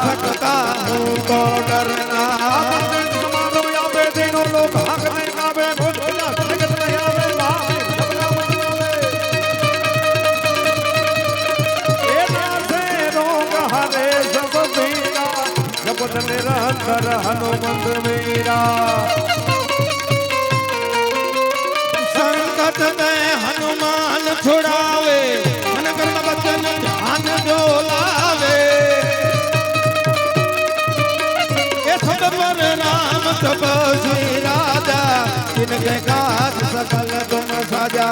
सकता हूँ तो डरना लोग भागने गावे भोला जगत नहीं आवे भाई सबला मनावे ए नासे रोग हरे सब पीरा जपत निरंतर हनुमंत वीरा संकट में हनुमान छुड़ावे मन कर्म वचन ध्यान जो लावे ए सतवर राम तपस्वी राजा जिनके काज सकल तुम सजा